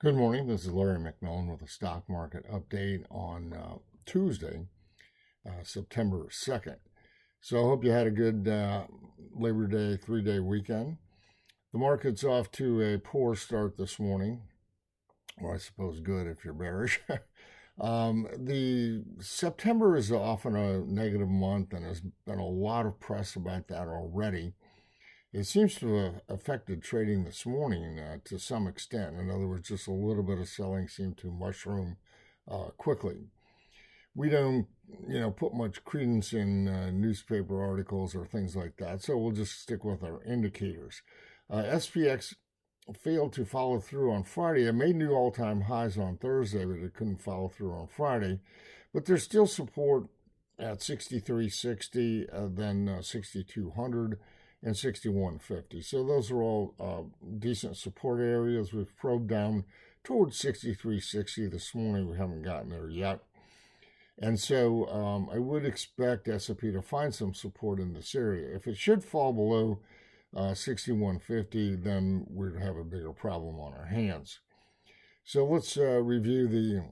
Good morning. This is Larry McMillan with a stock market update on Tuesday, September 2nd. So I hope you had a good Labor Day 3-day weekend. The market's off to a poor start this morning, or I suppose good if you're bearish. The September is often a negative month, and there's been a lot of press about that already. It seems to have affected trading this morning to some extent. In other words, just a little bit of selling seemed to mushroom quickly. We don't, put much credence in newspaper articles or things like that, so we'll just stick with our indicators. SPX failed to follow through on Friday. It made new all-time highs on Thursday, but it couldn't follow through on Friday. But there's still support at 6360, then 6200. And 6150. So those are all decent support areas. We've probed down towards 6360 this morning. We haven't gotten there yet. And so I would expect S&P to find some support in this area. If it should fall below 6150, then we'd have a bigger problem on our hands. So let's review the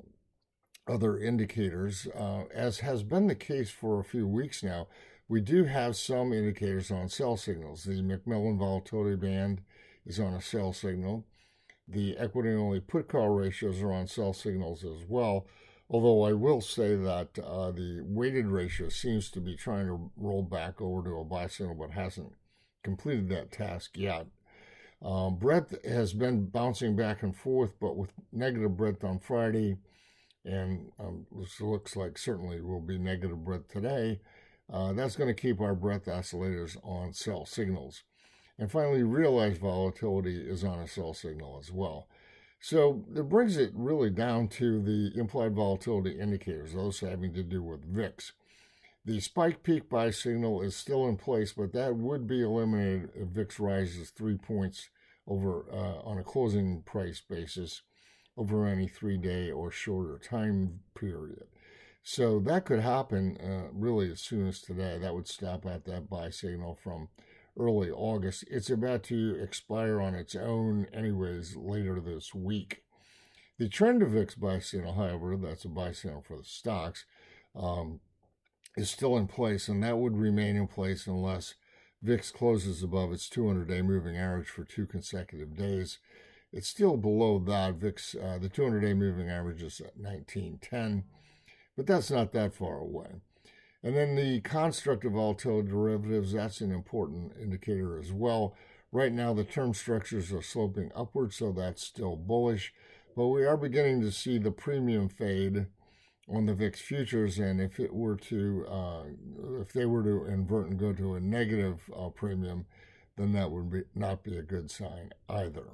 other indicators. As has been the case for a few weeks now, we do have some indicators on sell signals. The McMillan volatility band is on a sell signal. The equity-only put-call ratios are on sell signals as well, although I will say that the weighted ratio seems to be trying to roll back over to a buy signal, but hasn't completed that task yet. Breadth has been bouncing back and forth, but with negative breadth on Friday, and this looks like certainly will be negative breadth today. That's going to keep our breadth oscillators on sell signals. And finally, realized volatility is on a sell signal as well. So that brings it really down to the implied volatility indicators, those having to do with VIX. The spike peak buy signal is still in place, but that would be eliminated if VIX rises 3 points over on a closing price basis over any 3-day or shorter time period. So that could happen really as soon as today. That would stop at that buy signal from early August. It's about to expire on its own anyways later this week. The trend of VIX buy signal, however, that's a buy signal for the stocks, is still in place, and that would remain in place unless VIX closes above its 200-day moving average for 2 consecutive days. It's still below that. VIX, the 200-day moving average is at 1910. But that's not that far away. And then the construct of volatility derivatives, that's an important indicator as well. Right now, the term structures are sloping upward, so that's still bullish. But we are beginning to see the premium fade on the VIX futures, and if it were to, if they were to invert and go to a negative premium, then that would not be a good sign either.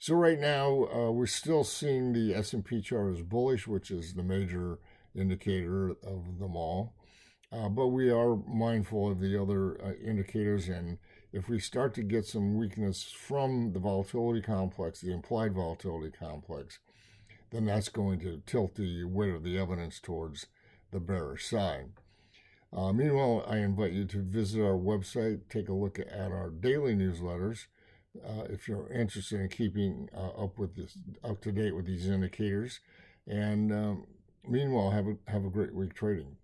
So right now, we're still seeing the S&P chart as bullish, which is the major indicator of them all. But we are mindful of the other indicators, and if we start to get some weakness from the volatility complex, the implied volatility complex, then that's going to tilt the weight of the evidence towards the bearish side. Meanwhile, I invite you to visit our website, take a look at our daily newsletters, if you're interested in keeping up to date with these indicators. And meanwhile, have a great week trading.